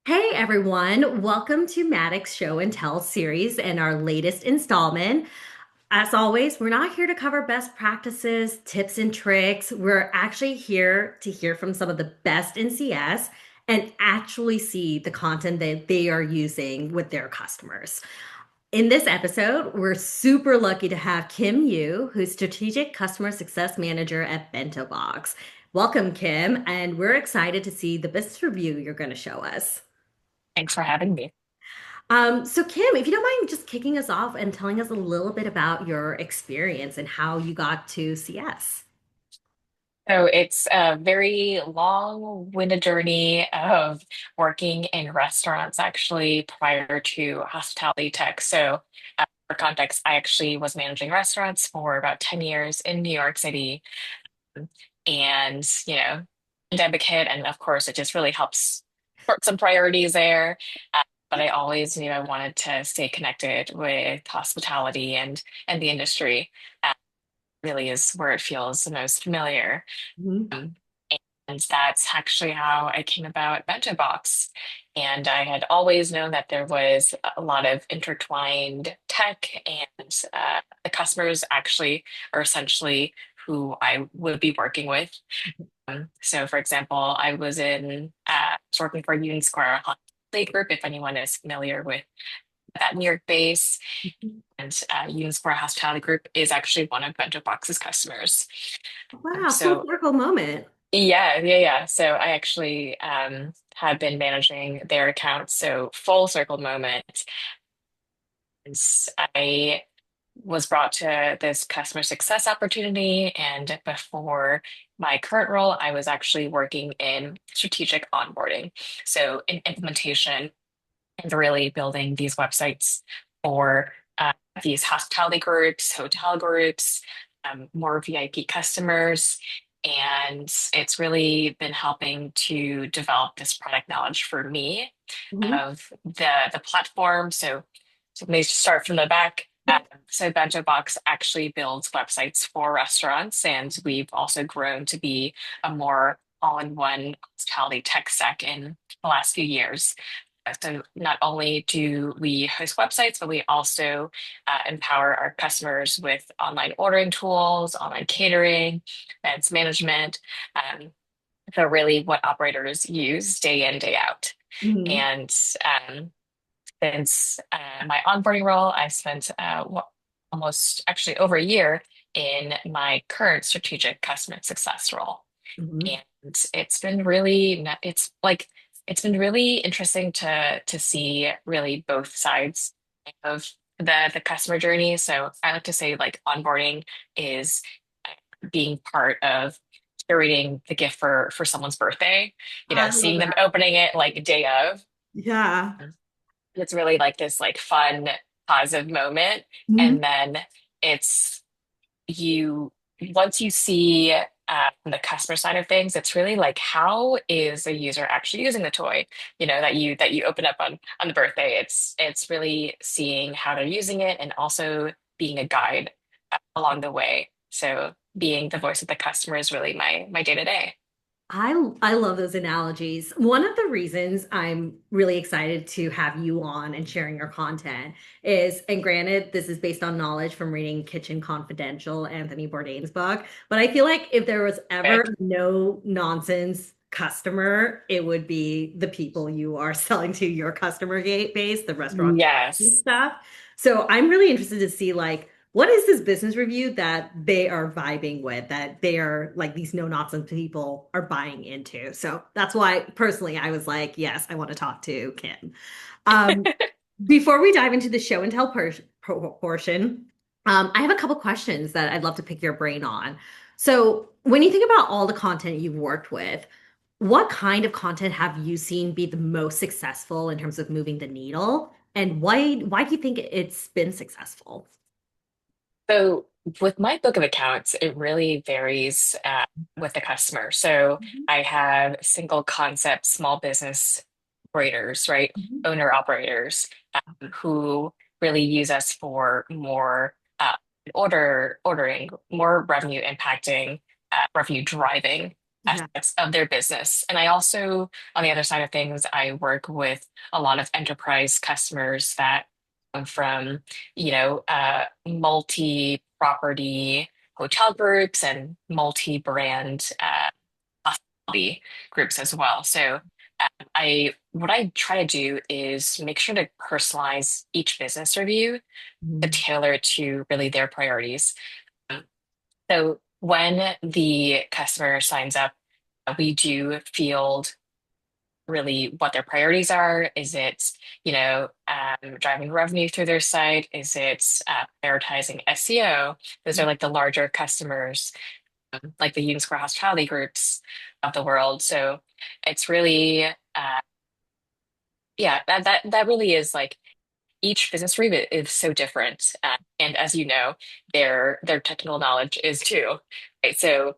Hey everyone, welcome to Maddox Show and Tell series and our latest installment. As always, we're not here to cover best practices, tips, and tricks. We're actually here to hear from some of the best in CS and actually see the content that they are using with their customers. In this episode, we're super lucky to have Kim Yu, who's Strategic Customer Success Manager at BentoBox. Welcome, Kim, and we're excited to see the business review you're going to show us. Thanks for having me. So Kim, if you don't mind just kicking us off and telling us a little bit about your experience and how you got to CS. So it's a very long-winded journey of working in restaurants actually prior to hospitality tech. So for context, I actually was managing restaurants for about 10 years in New York City. And, pandemic hit, and of course, it just really helps sort some priorities there. But I always knew I wanted to stay connected with hospitality and the industry. Really is where it feels the most familiar. Mhm. Um, and that's actually how I came about BentoBox. And I had always known that there was a lot of intertwined tech, and the customers actually are essentially who I would be working with. So, for example, was working for Union Square Play Group, if anyone is familiar with that New York base. And Union Square Hospitality Group is actually one of BentoBox's customers. Wow, full So circle moment. yeah. So I actually have been managing their accounts. So full circle moment. I was brought to this customer success opportunity, and before my current role, I was actually working in strategic onboarding. So in implementation and really building these websites for these hospitality groups, hotel groups, more VIP customers. And it's really been helping to develop this product knowledge for me Mhm. of the platform. So let me start from the back. So BentoBox actually builds websites for restaurants, and we've also grown to be a more all-in-one hospitality tech stack in the last few years. So not only do we host websites, but we also empower our customers with online ordering tools, online catering, events management. Um, so really what operators use day in, day out. Mhm. And since my onboarding role, I spent almost actually over a year in my current strategic customer success role. Mhm. And it's been really, it's been really interesting to see really both sides of the customer journey. So I like to say like onboarding is being part of curating the gift for someone's birthday, I love seeing them that. opening it like day of. Yeah. It's really like this like fun, positive moment. Mhm. And then it's you once you see the customer side of things, it's really like how is the user actually using the toy, that you open up on the birthday. It's really seeing how they're using it and also being a guide along the way. So being the voice of the customer is really my day to day. I love those analogies. One of the reasons I'm really excited to have you on and sharing your content is, and granted, this is based on knowledge from reading Kitchen Confidential, Anthony Bourdain's book, but I feel like if there was ever Okay. a no nonsense customer, it would be the people you are selling to your customer base, the restaurant Yes. stuff. So I'm really interested to see like what is this business review that they are vibing with, that they are like these no nonsense people are buying into. So that's why personally I was like, yes, I want to talk to Kim. Um, Before we dive into the show and tell portion, I have a couple questions that I'd love to pick your brain on. So when you think about all the content you've worked with, what kind of content have you seen be the most successful in terms of moving the needle? And why do you think it's been successful? So with my book of accounts, it really varies with the customer. So Mhm. I have single concept small business operators, right? Mhm. Owner operators who really use us for more ordering, more revenue impacting, revenue driving. Yeah. aspects of their business. And I also, on the other side of things, I work with a lot of enterprise customers that come from, multi-property hotel groups and multi-brand hospitality groups as well. So I what I try to do is make sure to personalize each business review to Mhm. tailor it to really their priorities. So when the customer signs up, we do field really what their priorities are. Is it, driving revenue through their site? Is it prioritizing SEO? Those are like the larger customers, like the Union Square hospitality groups of the world. So it's really, yeah, that really is like each business remit is so different, and as you know, their technical knowledge is too. Right? So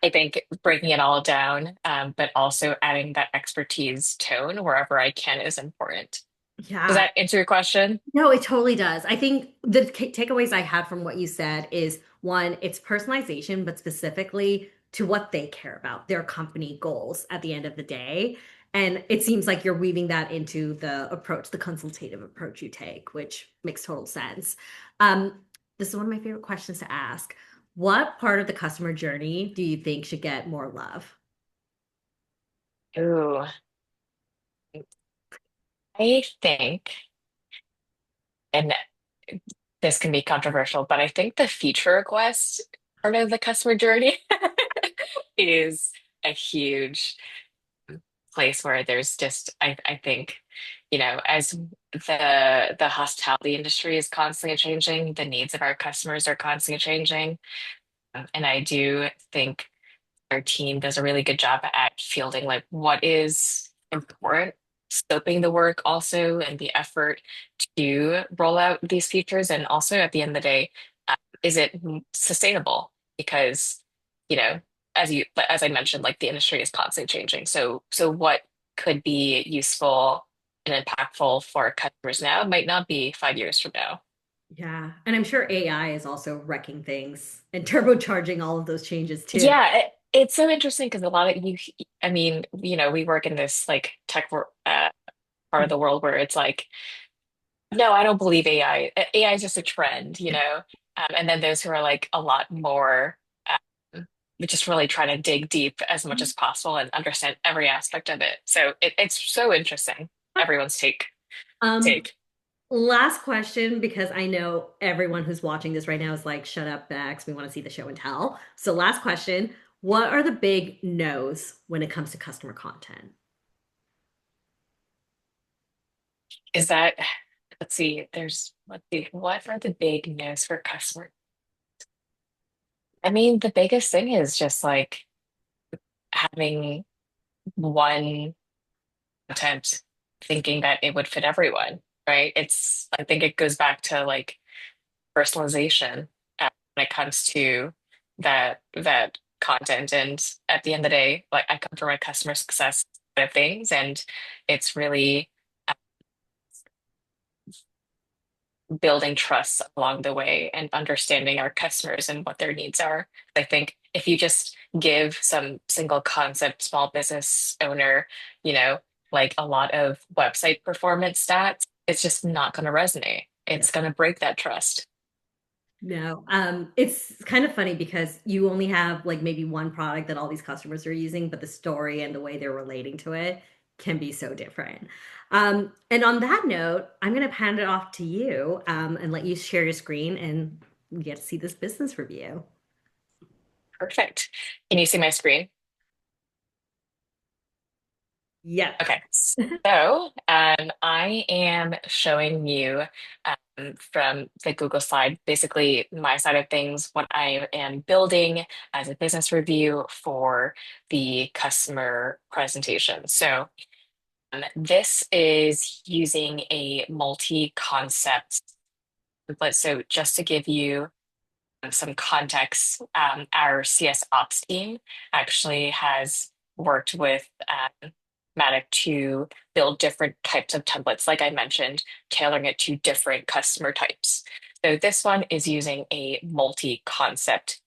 I think breaking it all down, but also adding that expertise tone wherever I can is important. Does Yeah. that answer your question? No, it totally does. I think the takeaways I had from what you said is one, it's personalization, but specifically to what they care about, their company goals at the end of the day. And it seems like you're weaving that into the approach, the consultative approach you take, which makes total sense. Um, this is one of my favorite questions to ask. What part of the customer journey do you think should get more love? Ooh, I think, and this can be controversial, but I think the feature request part of the customer journey is a huge place where there's just I think, as the hospitality industry is constantly changing, the needs of our customers are constantly changing. And I do think our team does a really good job at fielding like what is important, scoping the work also and the effort to roll out these features. And also at the end of the day, is it sustainable? Because, you know, as I mentioned, like the industry is constantly changing. So what could be useful and impactful for customers now might not be 5 years from now. Yeah. And I'm sure AI is also wrecking things and turbocharging all of those changes too. Yeah, it's so interesting because a lot of I mean, we work in this like part of the world where it's like, no, I don't believe AI. AI is just a trend, and then those who are like a lot more, just really trying to dig deep as much as possible and understand every aspect of it. So it's so interesting. Everyone's Um, take. Last question, because I know everyone who's watching this right now is like, shut up, Bex. We want to see the show and tell. So, last question. What are the big no's when it comes to customer content? Is that, let's see, what are the big no's for customer? I mean, the biggest thing is just like having one content thinking that it would fit everyone, right? I think it goes back to like personalization when it comes to that content. And at the end of the day, like I come from a customer success side of things, and it's really building trust along the way and understanding our customers and what their needs are. I think if you just give some single concept small business owner, you know, like a lot of website performance stats, it's just not going to resonate. Yeah. It's going to break that trust. No, it's kind of funny because you only have like maybe one product that all these customers are using, but the story and the way they're relating to it can be so different. And on that note, I'm going to hand it off to you, and let you share your screen and we get to see this business review. Perfect. Can you see my screen? Yep. Okay. So, I am showing you from the Google slide, basically my side of things, what I am building as a business review for the customer presentation. So, this is using a multi-concept template. So, just to give you some context, our CS ops team actually has worked with Matic to build different types of templates, like I mentioned, tailoring it to different customer types. So this one is using a multi-concept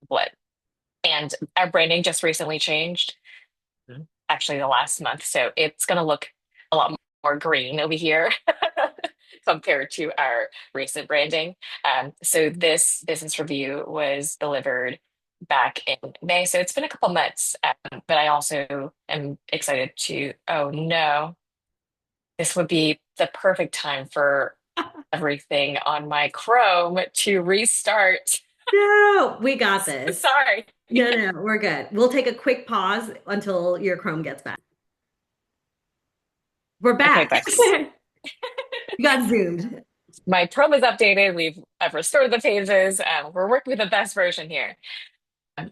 template. And our branding just recently changed, actually the last month. So it's going to look a lot more green over here compared to our recent branding. So this business review was delivered back in May. So it's been a couple months, but I also am excited to, oh no, this would be the perfect time for everything on my Chrome to restart. No, we got this. Sorry. No, no, we're good. We'll take a quick pause until your Chrome gets back. We're Okay, back. thanks. You got zoomed. My Chrome is updated. I've restored the pages. We're working with the best version here.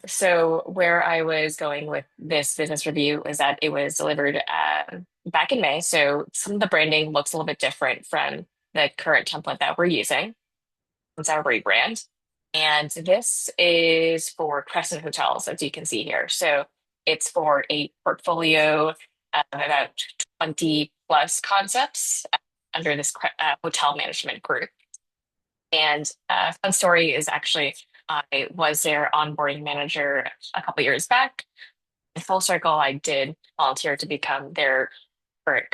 So where I was going with this business review is that it was delivered back in May. So some of the branding looks a little bit different from the current template that we're using. It's our rebrand. And this is for Crescent Hotels, as you can see here. So it's for a portfolio of about 20 plus concepts under this hotel management group. And fun story is actually I was their onboarding manager a couple years back. In full circle, I did volunteer to become their current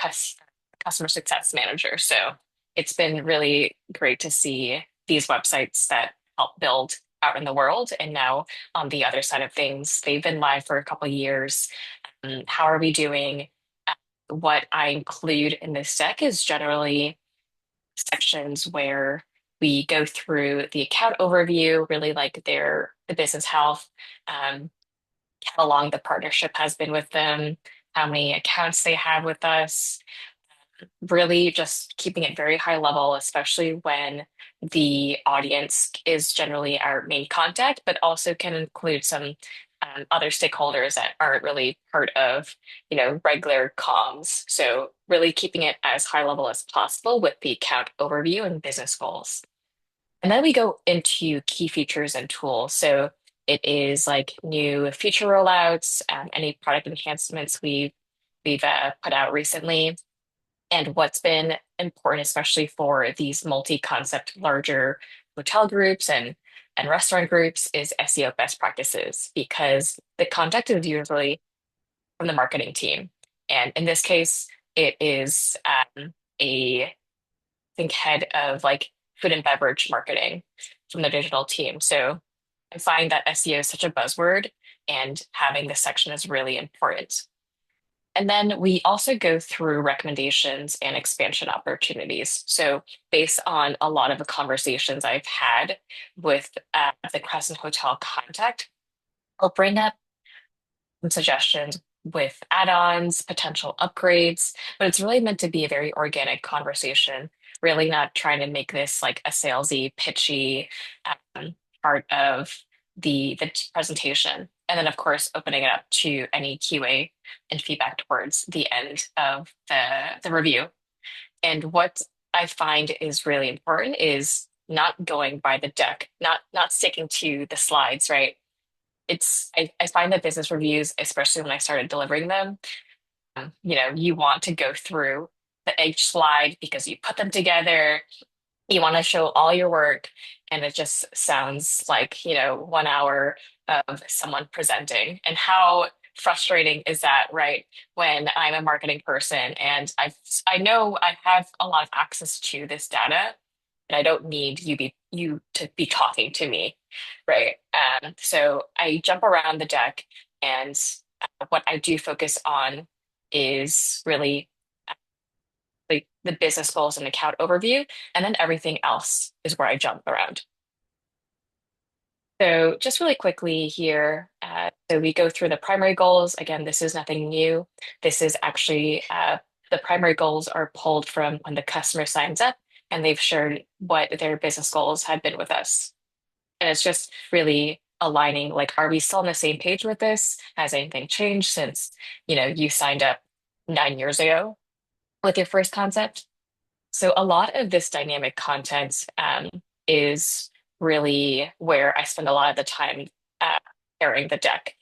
customer success manager. So it's been really great to see these websites that help build out in the world. And now on the other side of things, they've been live for a couple years. How are we doing? What I include in this deck is generally sections where we go through the account overview, really like the business health, how long the partnership has been with them, how many accounts they have with us, really just keeping it very high level, especially when the audience is generally our main contact, but also can include some other stakeholders that aren't really part of, regular comms. So really keeping it as high level as possible with the account overview and business goals. And then we go into key features and tools. So it is like new feature rollouts, any product enhancements we've put out recently, and what's been important, especially for these multi-concept larger hotel groups and restaurant groups, is SEO best practices because the contact is usually from the marketing team. And in this case, it is a, I think, head of like food and beverage marketing from the digital team. So I find that SEO is such a buzzword, and having this section is really important. And then we also go through recommendations and expansion opportunities. So, based on a lot of the conversations I've had with the Crescent Hotel contact, I'll bring up some suggestions with add-ons, potential upgrades, but it's really meant to be a very organic conversation, really not trying to make this like a salesy, pitchy part of the presentation. And then, of course, opening it up to any QA and feedback towards the end of the review. And what I find is really important is not going by the deck, not sticking to the slides, right? I find that business reviews, especially when I started delivering them, you want to go through each slide because you put them together, you want to show all your work, and it just sounds like 1 hour of someone presenting. And how frustrating is that, right? When I'm a marketing person and I know I have a lot of access to this data, and I don't need you to be talking to me, right? So I jump around the deck, and what I do focus on is really the business goals and account overview, and then everything else is where I jump around. So just really quickly here, so we go through the primary goals. Again, this is nothing new. This is actually the primary goals are pulled from when the customer signs up and they've shared what their business goals had been with us. And it's just really aligning, like, are we still on the same page with this? Has anything changed since, you signed up 9 years ago with your first concept? So a lot of this dynamic content is really where I spend a lot of the time preparing the deck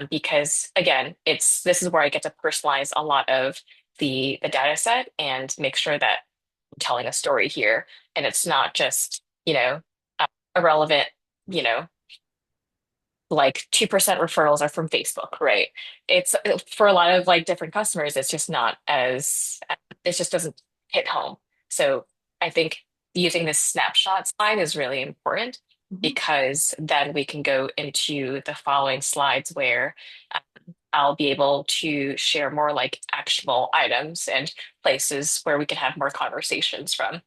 because again, this is where I get to personalize a lot of the data set and make sure that I'm telling a story here, and it's not just irrelevant, you know like 2% referrals are from Facebook, right? It's for a lot of like different customers, it's just not as, it just doesn't hit home. So I think using this snapshot slide is really important Mhm. because then we can go into the following slides where I'll be able to share more like actionable items and places where we can have more conversations from.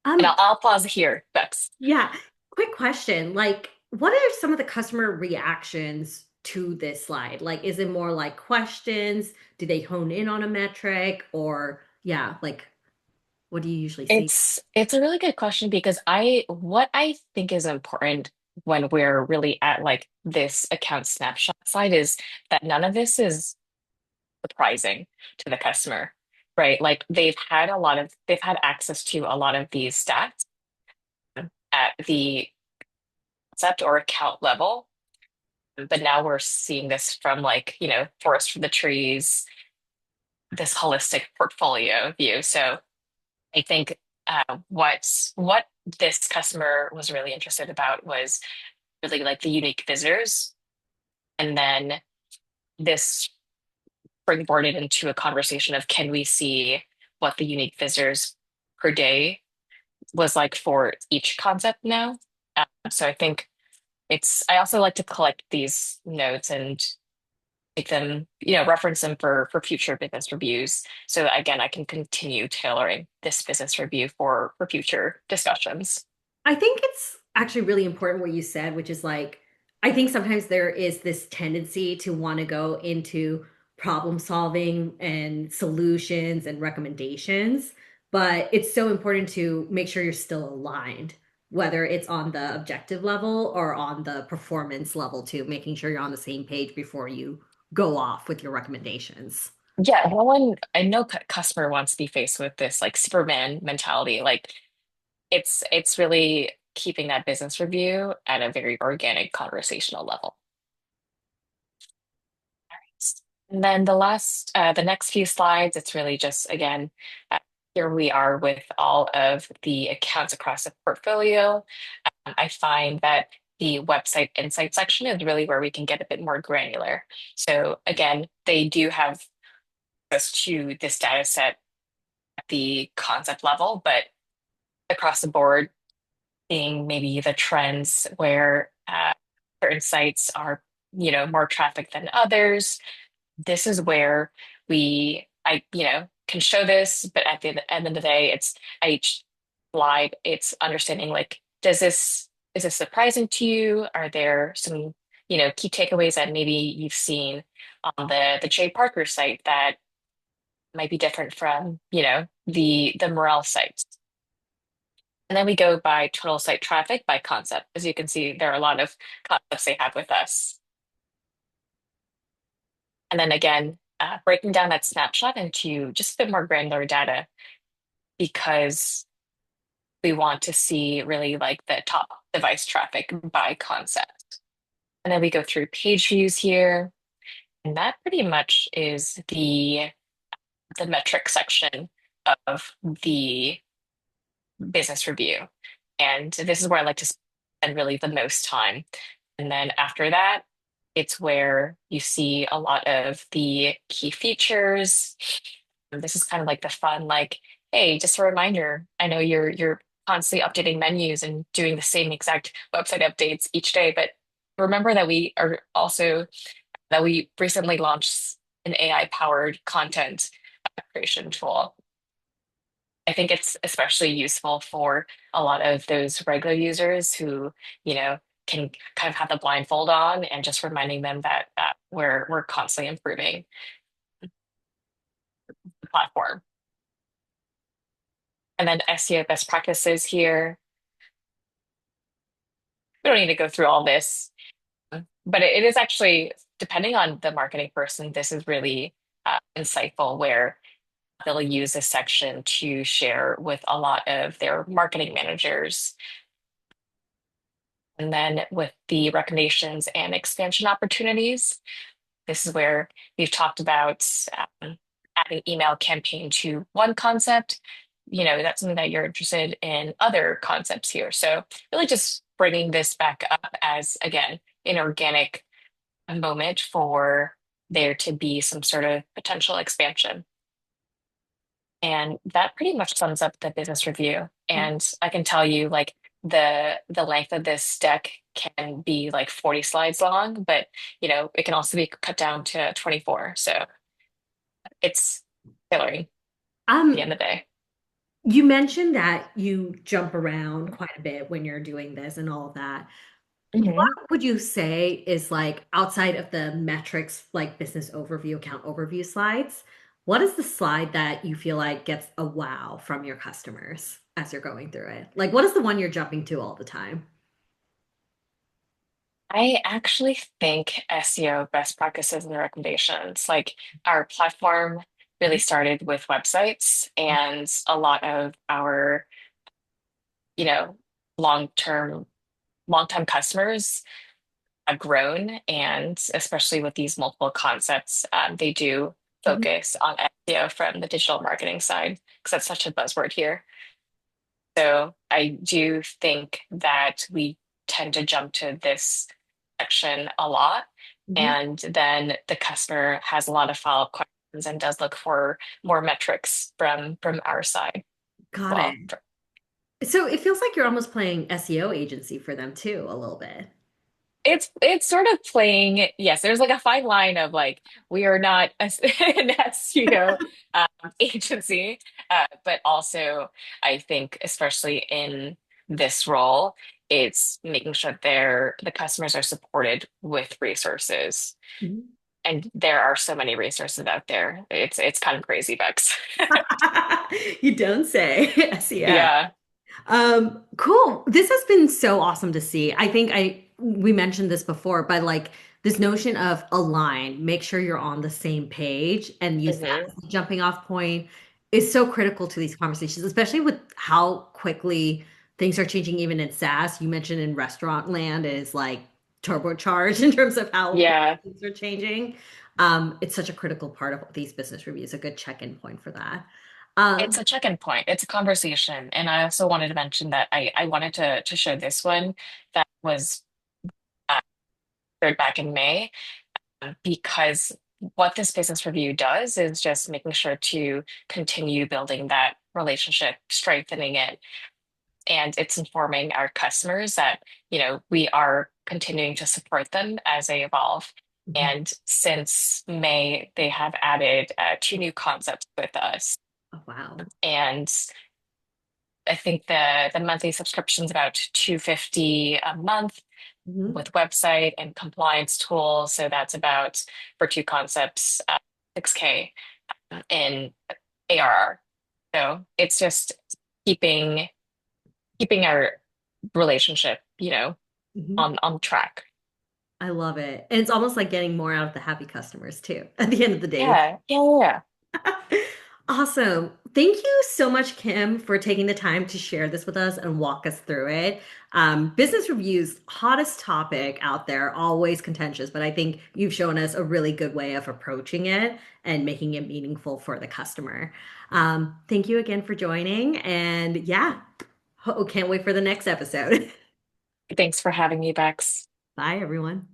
And Um, I'll pause here, Bex. yeah, quick question. Like, what are some of the customer reactions to this slide? Like, is it more like questions? Do they hone in on a metric? Or, yeah, like, what do you usually see? It's a really good question because I what I think is important when we're really at like this account snapshot side is that none of this is surprising to the customer, right? Like they've had access to a lot of these stats at the concept or account level, but now we're seeing this from like, forest for the trees, this holistic portfolio view. So I think what this customer was really interested about was really like the unique visitors, and then this springboarded into a conversation of can we see what the unique visitors per day was like for each concept now. So I think I also like to collect these notes and make them, reference them for future business reviews. So again, I can continue tailoring this business review for future discussions. I think it's actually really important what you said, which is like, I think sometimes there is this tendency to want to go into problem solving and solutions and recommendations, but it's so important to make sure you're still aligned, whether it's on the objective level or on the performance level too, making sure you're on the same page before you go off with your recommendations. Yeah, no one, I know customer wants to be faced with this like Superman mentality. Like it's really keeping that business review at a very organic conversational level. And then the next few slides, it's really just again, here we are with all of the accounts across the portfolio. I find that the website insight section is really where we can get a bit more granular. So again, they do have access to this data set at the concept level, but across the board, seeing maybe the trends where certain sites are, more traffic than others. This is where can show this, but at the end of the day, it's at each slide, it's understanding like, is this surprising to you? Are there some, key takeaways that maybe you've seen on the Jay Parker site that might be different from, the Morel sites? And then we go by total site traffic by concept. As you can see, there are a lot of concepts they have with us. And then again, breaking down that snapshot into just a bit more granular data because we want to see really like the top device traffic by concept. And then we go through page views here, and that pretty much is the metric section of the business review. And this is where I like to spend really the most time. And then after that, it's where you see a lot of the key features. This is kind of like the fun, like, hey, just a reminder, I know you're constantly updating menus and doing the same exact website updates each day, but remember that we recently launched an AI powered content creation tool. I think it's especially useful for a lot of those regular users who, can kind of have the blindfold on and just reminding them that we're constantly improving the platform. And then SEO best practices here. We don't need to go through all this, but it is actually, depending on the marketing person, this is really insightful where they'll use this section to share with a lot of their marketing managers. And then with the recommendations and expansion opportunities, this is where we've talked about adding email campaign to one concept. That's something that you're interested in other concepts here. So really just bringing this back up as, again, an organic moment for there to be some sort of potential expansion. And that pretty much sums up the business review. And I can tell you, like, the length of this deck can be like 40 slides long, but it can also be cut down to 24. So it's tailoring at the Um, end of the day. you mentioned that you jump around quite a bit when you're doing this and all of that. What Mhm. would you say is like outside of the metrics, like business overview, account overview slides? What is the slide that you feel like gets a wow from your customers as you're going through it? Like, what is the one you're jumping to all the time? I actually think SEO best practices and recommendations, like our platform really started with websites, and a lot of our, you know, long-term, long-time customers have grown, and especially with these multiple concepts, they do Mhm. focus on SEO from the digital marketing side because that's such a buzzword here. So I do think that we tend to jump to this section a lot. Mhm. And then the customer has a lot of follow-up questions and does look for more metrics from our side. Got it. Well, So it feels like you're almost playing SEO agency for them too, a little bit. it's sort of playing, yes, there's like a fine line of like we are not an SEO agency, but also I think especially in this role, it's making sure the customers are supported with resources. Mhm. And there are so many resources out there. It's kind of crazy, Bex. You don't say. SEO. Yeah. Cool. This has been so awesome to see. I think we mentioned this before, but like this notion of align, make sure you're on the same page and use that Hmm. as a jumping off point is so critical to these conversations, especially with how quickly things are changing even in SaaS. You mentioned in restaurant land is like turbocharged in terms of how quickly Yeah. things are changing. It's such a critical part of these business reviews, a good check-in point for that. It's Um, a check-in point. It's a conversation. And I also wanted to mention that I wanted to show this one that was uh, shared back in May, because what this business review does is just making sure to continue building that relationship, strengthening it, and it's informing our customers that, we are continuing to support them as they evolve. mhm. And since May, they have added two new concepts with us. Oh, wow. And I think the monthly subscription is about 250 a month Mhm. with website and compliance tools. So that's about, for two concepts, 6K in ARR. So it's just keeping keeping our relationship, Mhm. on track. I love it. And it's almost like getting more out of the happy customers too at the end of the day. Yeah, yeah, yeah. Awesome. Thank you so much, Kim, for taking the time to share this with us and walk us through it. Business reviews, hottest topic out there, always contentious, but I think you've shown us a really good way of approaching it and making it meaningful for the customer. Thank you again for joining. And yeah, can't wait for the next episode. Thanks for having me, Bex. Bye, everyone.